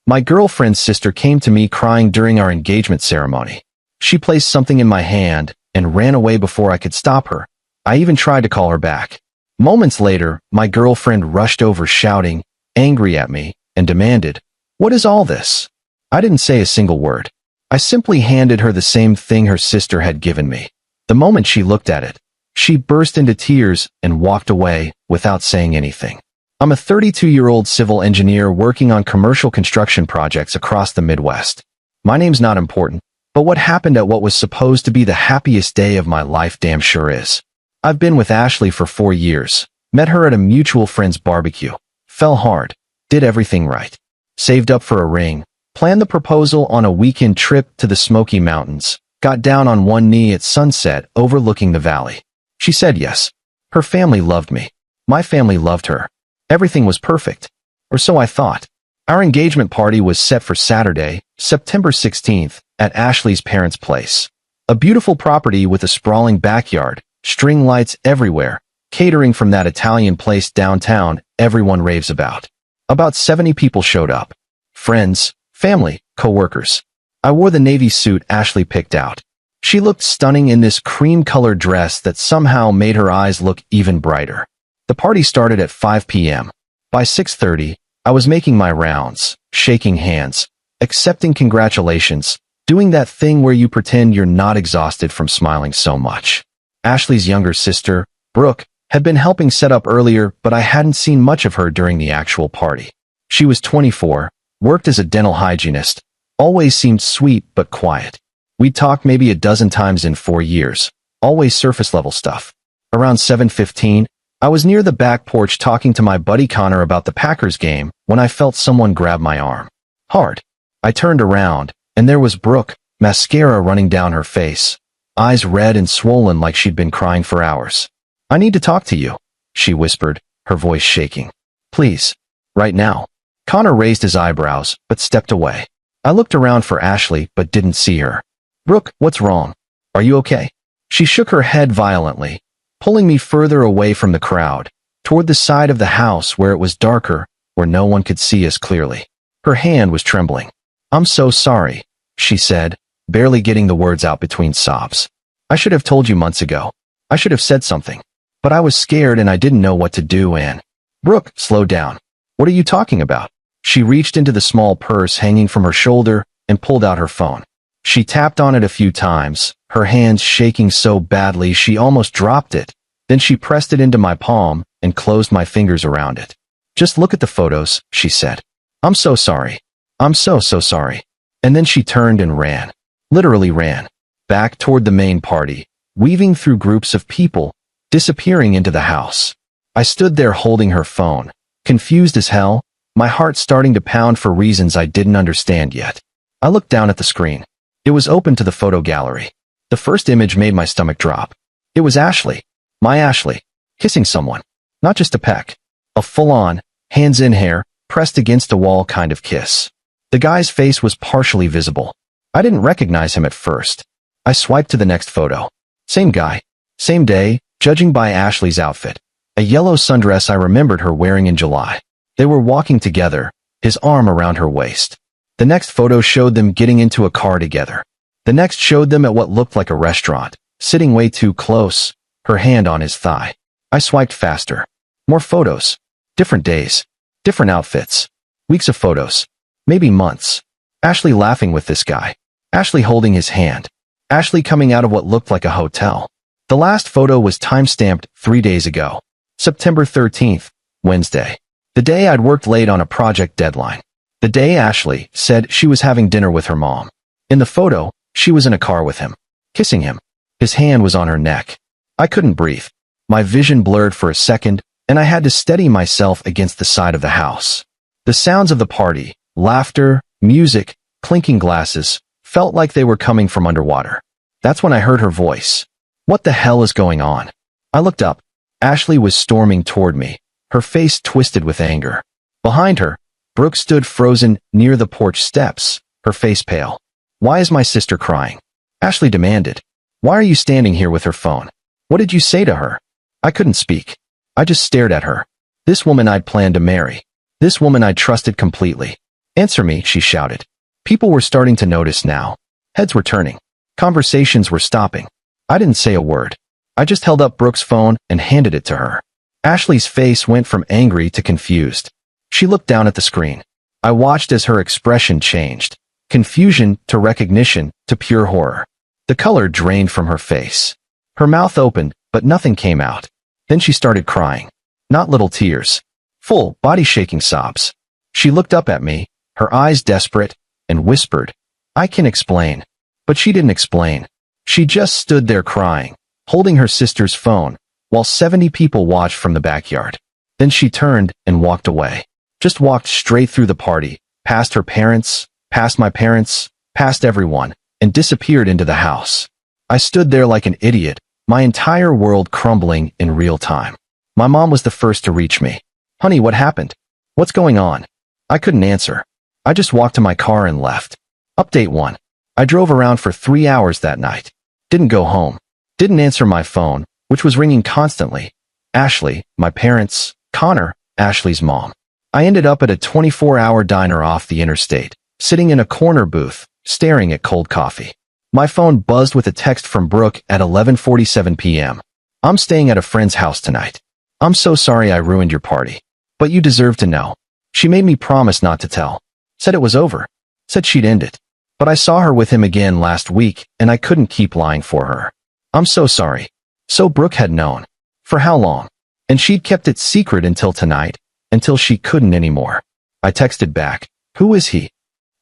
My girlfriend's sister came to me crying during our engagement ceremony. She placed something in my hand and ran away before I could stop her. I even tried to call her back. Moments later, my girlfriend rushed over shouting, angry at me, and demanded, "What is all this?" I didn't say a single word. I simply handed her the same thing her sister had given me. The moment she looked at it, she burst into tears and walked away without saying anything. I'm a 32-year-old civil engineer working on commercial construction projects across the Midwest. My name's not important, but what happened at what was supposed to be the happiest day of my life damn sure is. I've been with Ashley for 4 years, met her at a mutual friend's barbecue, fell hard, did everything right, saved up for a ring, planned the proposal on a weekend trip to the Smoky Mountains, got down on one knee at sunset overlooking the valley. She said yes. Her family loved me. My family loved her. Everything was perfect. Or so I thought. Our engagement party was set for Saturday, September 16th, at Ashley's parents' place. A beautiful property with a sprawling backyard, string lights everywhere, catering from that Italian place downtown everyone raves about. About 70 people showed up. Friends, family, co-workers. I wore the navy suit Ashley picked out. She looked stunning in this cream-colored dress that somehow made her eyes look even brighter. The party started at 5 p.m. By 6:30, I was making my rounds, shaking hands, accepting congratulations, doing that thing where you pretend you're not exhausted from smiling so much. Ashley's younger sister, Brooke, had been helping set up earlier, but I hadn't seen much of her during the actual party. She was 24, worked as a dental hygienist, always seemed sweet but quiet. We'd talked maybe a dozen times in 4 years, always surface-level stuff. Around 7:15, I was near the back porch talking to my buddy Connor about the Packers game when I felt someone grab my arm. Hard. I turned around, and there was Brooke, mascara running down her face, eyes red and swollen like she'd been crying for hours. "I need to talk to you," she whispered, her voice shaking. "Please. Right now." Connor raised his eyebrows, but stepped away. I looked around for Ashley, but didn't see her. "Brooke, what's wrong? Are you okay?" She shook her head violently, pulling me further away from the crowd, toward the side of the house where it was darker, where no one could see us clearly. Her hand was trembling. "I'm so sorry," she said, barely getting the words out between sobs. "I should have told you months ago. I should have said something. But I was scared and I didn't know what to do and—" "Brooke, slow down. What are you talking about?" She reached into the small purse hanging from her shoulder and pulled out her phone. She tapped on it a few times, her hands shaking so badly she almost dropped it. Then she pressed it into my palm and closed my fingers around it. "Just look at the photos," she said. "I'm so sorry. I'm so sorry." And then she turned and ran. Literally ran. Back toward the main party, weaving through groups of people, disappearing into the house. I stood there holding her phone, confused as hell, my heart starting to pound for reasons I didn't understand yet. I looked down at the screen. It was open to the photo gallery. The first image made my stomach drop. It was Ashley. My Ashley. Kissing someone. Not just a peck. A full-on, hands in hair, pressed against a wall kind of kiss. The guy's face was partially visible. I didn't recognize him at first. I swiped to the next photo. Same guy. Same day, judging by Ashley's outfit. A yellow sundress I remembered her wearing in July. They were walking together, his arm around her waist. The next photo showed them getting into a car together. The next showed them at what looked like a restaurant, sitting way too close, her hand on his thigh. I swiped faster. More photos. Different days. Different outfits. Weeks of photos. Maybe months. Ashley laughing with this guy. Ashley holding his hand. Ashley coming out of what looked like a hotel. The last photo was time-stamped 3 days ago. September 13th, Wednesday. The day I'd worked late on a project deadline. The day Ashley said she was having dinner with her mom. In the photo, she was in a car with him, kissing him. His hand was on her neck. I couldn't breathe. My vision blurred for a second, and I had to steady myself against the side of the house. The sounds of the party, laughter, music, clinking glasses, felt like they were coming from underwater. That's when I heard her voice. "What the hell is going on?" I looked up. Ashley was storming toward me, her face twisted with anger. Behind her, Brooke stood frozen near the porch steps, her face pale. "Why is my sister crying?" Ashley demanded. "Why are you standing here with her phone? What did you say to her?" I couldn't speak. I just stared at her. This woman I'd planned to marry. This woman I trusted completely. Answer me, she shouted. People were starting to notice now. Heads were turning. Conversations were stopping. I didn't say a word. I just held up Brooke's phone and handed it to her. Ashley's face went from angry to confused. She looked down at the screen. I watched as her expression changed. Confusion to recognition to pure horror. The color drained from her face. Her mouth opened, but nothing came out. Then she started crying. Not little tears. Full, body-shaking sobs. She looked up at me, her eyes desperate, and whispered, "I can explain." But she didn't explain. She just stood there crying, holding her sister's phone, while 70 people watched from the backyard. Then she turned and walked away. Just walked straight through the party, past her parents, past my parents, past everyone, and disappeared into the house. I stood there like an idiot, my entire world crumbling in real time. My mom was the first to reach me. "Honey, what happened? What's going on?" I couldn't answer. I just walked to my car and left. Update 1. I drove around for 3 hours that night. Didn't go home. Didn't answer my phone, which was ringing constantly. Ashley, my parents, Connor, Ashley's mom. I ended up at a 24-hour diner off the interstate, sitting in a corner booth, staring at cold coffee. My phone buzzed with a text from Brooke at 11:47 p.m. "I'm staying at a friend's house tonight. I'm so sorry I ruined your party. But you deserve to know." She made me promise not to tell. Said it was over. Said she'd end it. But I saw her with him again last week, and I couldn't keep lying for her. "I'm so sorry." So Brooke had known. For how long? And she'd kept it secret until tonight, until she couldn't anymore. I texted back, "Who is he?"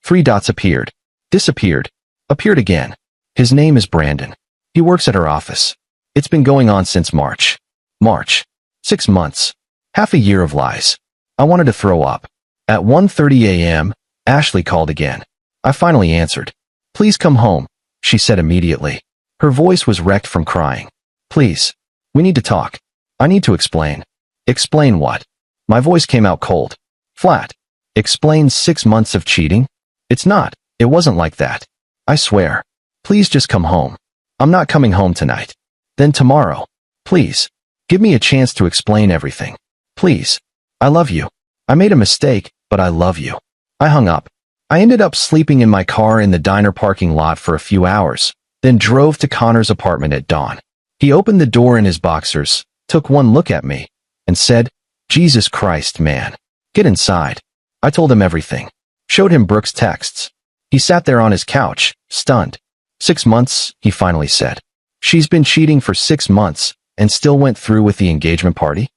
3 dots appeared. Disappeared. Appeared again. "His name is Brandon. He works at her office. It's been going on since March. March. 6 months. Half a year of lies." I wanted to throw up. At 1:30 a.m., Ashley called again. I finally answered. "Please come home," she said immediately. Her voice was wrecked from crying. "Please. We need to talk. I need to explain." "Explain what?" My voice came out cold. Flat. "Explain 6 months of cheating?" "It's not. It wasn't like that. I swear. Please just come home." "I'm not coming home tonight." "Then tomorrow. Please. Give me a chance to explain everything. Please. I love you. I made a mistake, but I love you." I hung up. I ended up sleeping in my car in the diner parking lot for a few hours, then drove to Connor's apartment at dawn. He opened the door in his boxers, took one look at me, and said, "Jesus Christ, man. Get inside." I told him everything. Showed him Brooke's texts. He sat there on his couch, stunned. 6 months, he finally said. She's been cheating for 6 months, and still went through with the engagement party?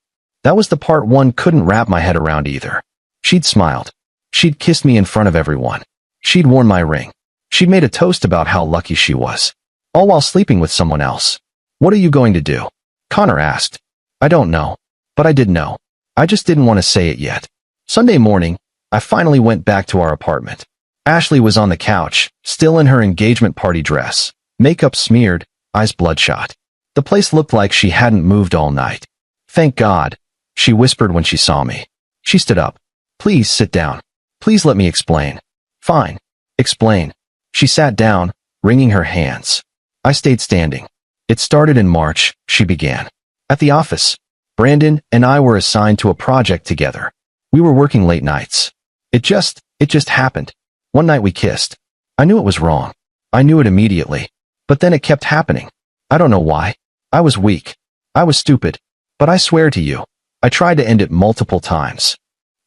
That was the part one couldn't wrap my head around either. She'd smiled. She'd kissed me in front of everyone. She'd worn my ring. She'd made a toast about how lucky she was. All while sleeping with someone else. "What are you going to do?" Connor asked. I don't know. But I did know. I just didn't want to say it yet. Sunday morning, I finally went back to our apartment. Ashley was on the couch, still in her engagement party dress, makeup smeared, eyes bloodshot. The place looked like she hadn't moved all night. "Thank God," she whispered when she saw me. She stood up. "Please sit down. Please let me explain." "Fine. Explain." She sat down, wringing her hands. I stayed standing. "It started in March," she began. "At the office. Brandon and I were assigned to a project together. We were working late nights. It just happened. One night we kissed. I knew it was wrong. I knew it immediately. But then it kept happening. I don't know why. I was weak. I was stupid. But I swear to you, I tried to end it multiple times."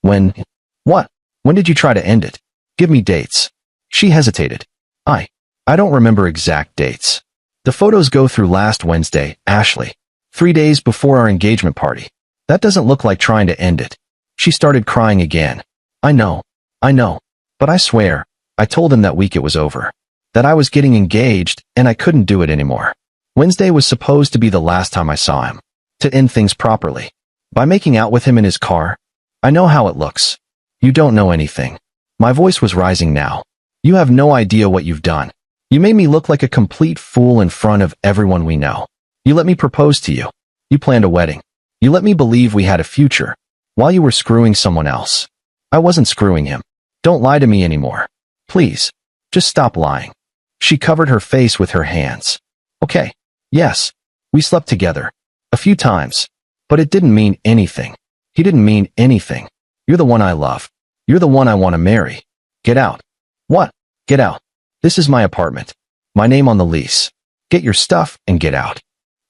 "When? What? When did you try to end it? Give me dates." She hesitated. I don't remember exact dates. The photos go through last Wednesday, Ashley. 3 days before our engagement party. That doesn't look like trying to end it. She started crying again. I know. But I swear, I told him that week it was over. That I was getting engaged, and I couldn't do it anymore. Wednesday was supposed to be the last time I saw him. To end things properly. By making out with him in his car. I know how it looks. You don't know anything. My voice was rising now. You have no idea what you've done. You made me look like a complete fool in front of everyone we know. You let me propose to you. You planned a wedding. You let me believe we had a future, while you were screwing someone else. I wasn't screwing him. Don't lie to me anymore. Please. Just stop lying. She covered her face with her hands. Okay. Yes. We slept together. A few times. But it didn't mean anything. He didn't mean anything. You're the one I love. You're the one I want to marry. Get out. What? Get out. This is my apartment. My name on the lease. Get your stuff and get out.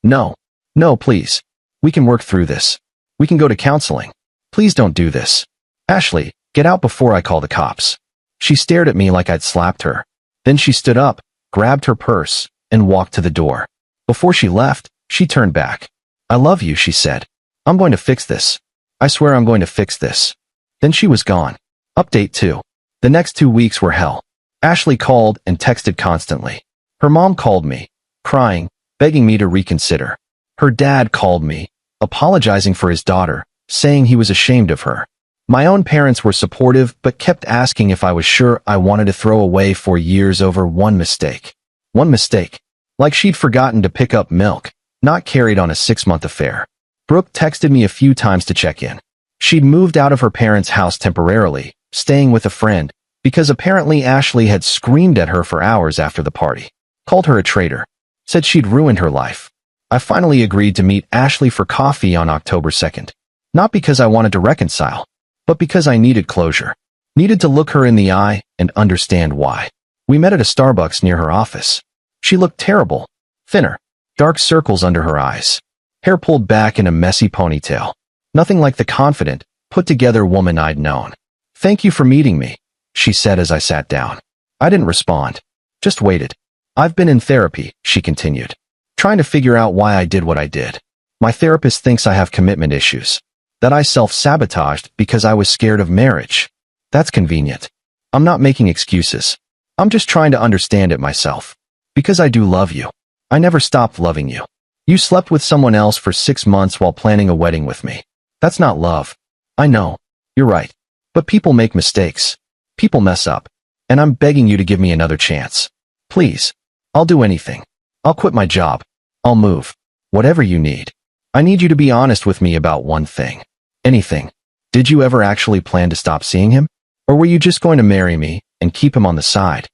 No. No, please. We can work through this. We can go to counseling. Please don't do this. Ashley, get out before I call the cops. She stared at me like I'd slapped her. Then she stood up, grabbed her purse, and walked to the door. Before she left, she turned back. I love you, she said. I'm going to fix this. I swear I'm going to fix this. Then she was gone. Update 2. The next 2 weeks were hell. Ashley called and texted constantly. Her mom called me, crying, begging me to reconsider. Her dad called me, apologizing for his daughter, saying he was ashamed of her. My own parents were supportive but kept asking if I was sure I wanted to throw away 4 years over one mistake. One mistake. Like she'd forgotten to pick up milk, not carried on a 6-month affair. Brooke texted me a few times to check in. She'd moved out of her parents' house temporarily, staying with a friend, because apparently Ashley had screamed at her for hours after the party. Called her a traitor. Said she'd ruined her life. I finally agreed to meet Ashley for coffee on October 2nd. Not because I wanted to reconcile, but because I needed closure. Needed to look her in the eye and understand why. We met at a Starbucks near her office. She looked terrible. Thinner. Dark circles under her eyes. Hair pulled back in a messy ponytail. Nothing like the confident, put-together woman I'd known. Thank you for meeting me, she said as I sat down. I didn't respond. Just waited. I've been in therapy, she continued. Trying to figure out why I did what I did. My therapist thinks I have commitment issues. That I self-sabotaged because I was scared of marriage. That's convenient. I'm not making excuses. I'm just trying to understand it myself. Because I do love you. I never stopped loving you. You slept with someone else for 6 months while planning a wedding with me. That's not love. I know. You're right. But people make mistakes. People mess up. And I'm begging you to give me another chance. Please. I'll do anything. I'll quit my job. I'll move. Whatever you need. I need you to be honest with me about one thing. Anything. Did you ever actually plan to stop seeing him? Or were you just going to marry me and keep him on the side?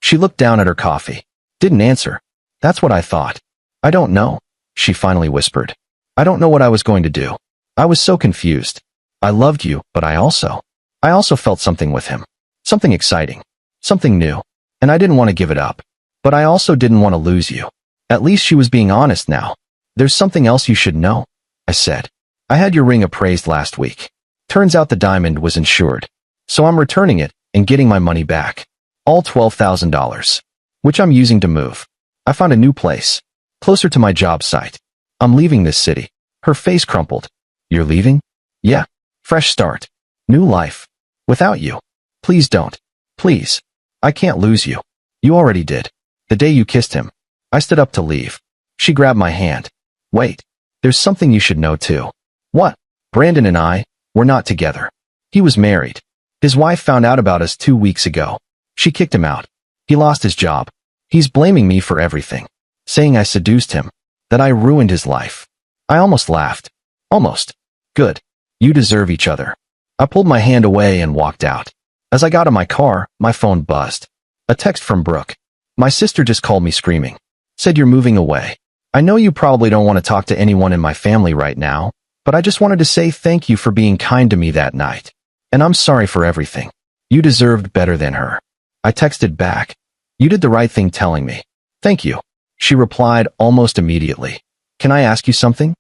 She looked down at her coffee. Didn't answer. That's what I thought. I don't know, she finally whispered. I don't know what I was going to do. I was so confused. I loved you, but I also felt something with him. Something exciting. Something new. And I didn't want to give it up. But I also didn't want to lose you. At least she was being honest now. There's something else you should know, I said. I had your ring appraised last week. Turns out the diamond was insured. So I'm returning it and getting my money back. All $12,000. Which I'm using to move. I found a new place. Closer to my job site. I'm leaving this city. Her face crumpled. You're leaving? Yeah. Fresh start. New life. Without you. Please don't. Please. I can't lose you. You already did. The day you kissed him. I stood up to leave. She grabbed my hand. Wait. There's something you should know too. What? Brandon and I, we're not together. He was married. His wife found out about us 2 weeks ago. She kicked him out. He lost his job. He's blaming me for everything. Saying I seduced him. That I ruined his life. I almost laughed. Almost. Good. You deserve each other. I pulled my hand away and walked out. As I got in my car, my phone buzzed. A text from Brooke. My sister just called me screaming. Said you're moving away. I know you probably don't want to talk to anyone in my family right now, but I just wanted to say thank you for being kind to me that night. And I'm sorry for everything. You deserved better than her. I texted back. You did the right thing telling me. Thank you. She replied almost immediately. Can I ask you something?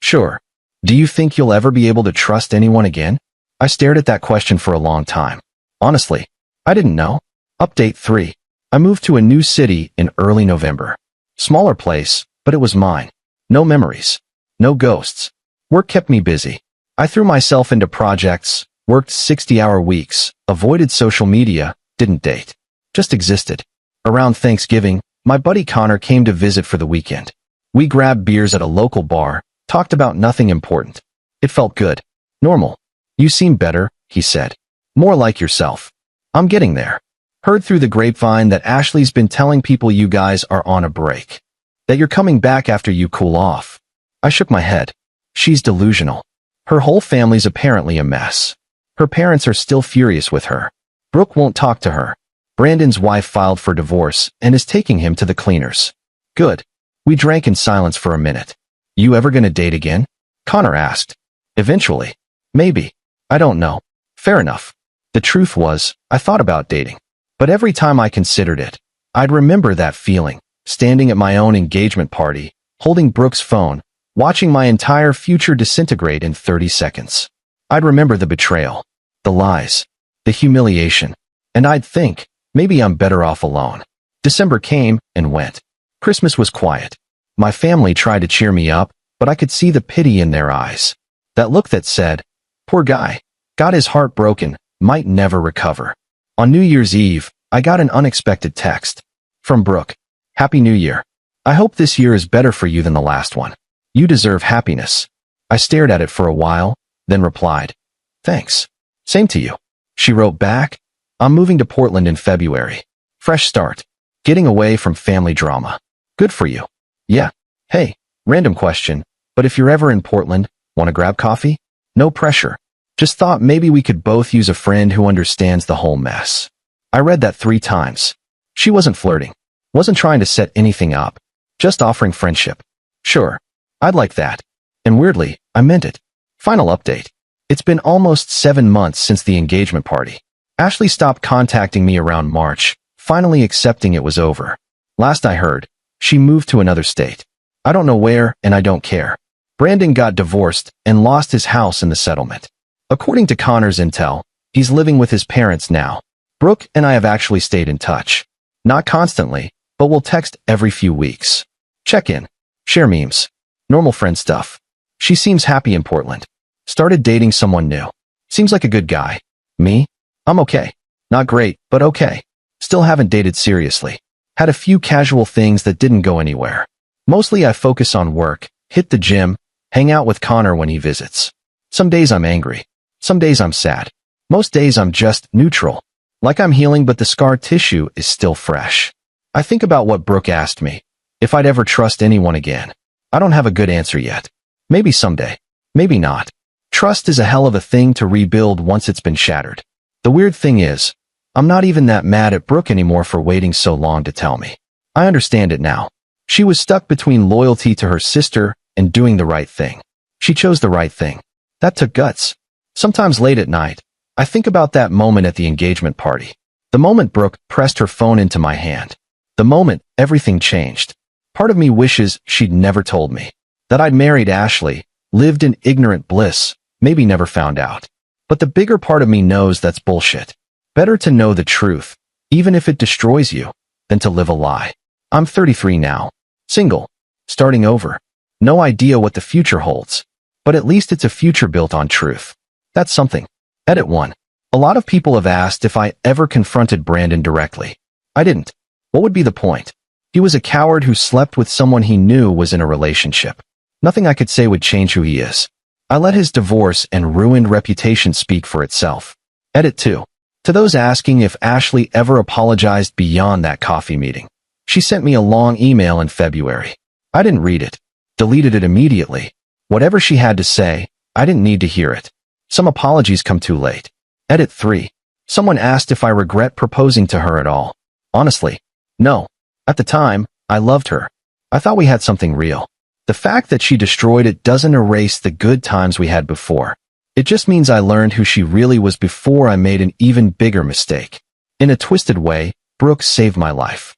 Sure. Do you think you'll ever be able to trust anyone again? I stared at that question for a long time. Honestly, I didn't know. Update 3. I moved to a new city in early November. Smaller place, but it was mine. No memories. No ghosts. Work kept me busy. I threw myself into projects, worked 60-hour weeks, avoided social media, didn't date. Just existed. Around Thanksgiving, my buddy Connor came to visit for the weekend. We grabbed beers at a local bar, talked about nothing important. It felt good. Normal. You seem better, he said. More like yourself. I'm getting there. Heard through the grapevine that Ashley's been telling people you guys are on a break. That you're coming back after you cool off. I shook my head. She's delusional. Her whole family's apparently a mess. Her parents are still furious with her. Brooke won't talk to her. Brandon's wife filed for divorce and is taking him to the cleaners. Good. We drank in silence for a minute. You ever gonna date again? Connor asked. Eventually. Maybe. I don't know. Fair enough. The truth was, I thought about dating. But every time I considered it, I'd remember that feeling, standing at my own engagement party, holding Brooke's phone, watching my entire future disintegrate in 30 seconds. I'd remember the betrayal, the lies, the humiliation, and I'd think, maybe I'm better off alone. December came and went. Christmas was quiet. My family tried to cheer me up, but I could see the pity in their eyes. That look that said, poor guy, got his heart broken, might never recover. On New Year's Eve, I got an unexpected text. From Brooke. Happy New Year. I hope this year is better for you than the last one. You deserve happiness. I stared at it for a while, then replied, thanks. Same to you. She wrote back, I'm moving to Portland in February. Fresh start. Getting away from family drama. Good for you. Yeah. Hey, random question, but if you're ever in Portland, want to grab coffee? No pressure. Just thought maybe we could both use a friend who understands the whole mess. I read that 3 times. She wasn't flirting. Wasn't trying to set anything up. Just offering friendship. Sure. I'd like that. And weirdly, I meant it. Final update. It's been almost 7 months since the engagement party. Ashley stopped contacting me around March, finally accepting it was over. Last I heard, she moved to another state. I don't know where, and I don't care. Brandon got divorced and lost his house in the settlement. According to Connor's intel, he's living with his parents now. Brooke and I have actually stayed in touch. Not constantly, but we'll text every few weeks. Check in. Share memes. Normal friend stuff. She seems happy in Portland. Started dating someone new. Seems like a good guy. Me? I'm okay. Not great, but okay. Still haven't dated seriously. Had a few casual things that didn't go anywhere. Mostly I focus on work, hit the gym, hang out with Connor when he visits. Some days I'm angry. Some days I'm sad. Most days I'm just neutral. Like I'm healing but the scar tissue is still fresh. I think about what Brooke asked me. If I'd ever trust anyone again. I don't have a good answer yet. Maybe someday. Maybe not. Trust is a hell of a thing to rebuild once it's been shattered. The weird thing is, I'm not even that mad at Brooke anymore for waiting so long to tell me. I understand it now. She was stuck between loyalty to her sister and doing the right thing. She chose the right thing. That took guts. Sometimes late at night, I think about that moment at the engagement party. The moment Brooke pressed her phone into my hand. The moment everything changed. Part of me wishes she'd never told me. That I'd married Ashley, lived in ignorant bliss, maybe never found out. But the bigger part of me knows that's bullshit. Better to know the truth, even if it destroys you, than to live a lie. I'm 33 now. Single. Starting over. No idea what the future holds. But at least it's a future built on truth. That's something. Edit 1. A lot of people have asked if I ever confronted Brandon directly. I didn't. What would be the point? He was a coward who slept with someone he knew was in a relationship. Nothing I could say would change who he is. I let his divorce and ruined reputation speak for itself. Edit 2. To those asking if Ashley ever apologized beyond that coffee meeting. She sent me a long email in February. I didn't read it. Deleted it immediately. Whatever she had to say, I didn't need to hear it. Some apologies come too late. Edit 3. Someone asked if I regret proposing to her at all. Honestly, no. At the time, I loved her. I thought we had something real. The fact that she destroyed it doesn't erase the good times we had before. It just means I learned who she really was before I made an even bigger mistake. In a twisted way, Brooke saved my life.